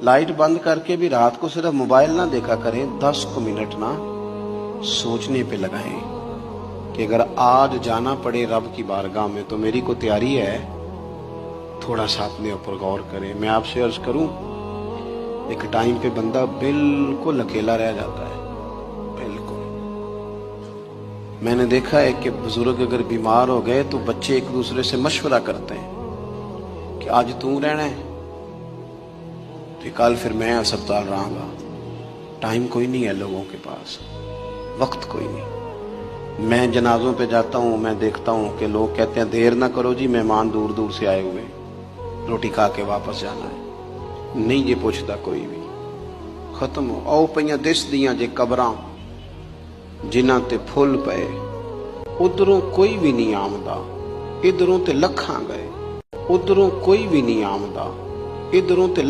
Light बंद करके भी रात को सिर्फ मोबाइल ना देखा करें, 10 को मिनट ना सोचने पे लगाएं कि अगर आज जाना पड़े रब की बारगाह में तो मेरी को तैयारी है। थोड़ा सा अपने ऊपर गौर करें। मैं आपसे अर्ज करूं, एक टाइम पे बंदा बिल्कुल अकेला रह जाता है, बिल्कुल। मैंने देखा है कि बुजुर्ग अगर बीमार हो गए तो बच्चे एक दूसरे से मशवरा करते हैं कि आज तू रहना है तो कल फिर मैं अस्पताल रहूंगा। टाइम कोई नहीं है लोगों के पास, वक्त कोई नहीं। मैं जनाजों पे जाता हूँ, मैं देखता हूँ कि लोग कहते हैं देर ना करो जी, मेहमान दूर दूर से आए हुए, रोटी खा के वापस जाना है। नहीं ये पूछता कोई भी, खत्म हो। आओ पईयां दिस दियां जे कबरां जिन्हां ते फुल पे, उधरों कोई भी नहीं आमदा, इधरों ते लखां गए। उधरों कोई भी नहीं आमदा, इधरों ते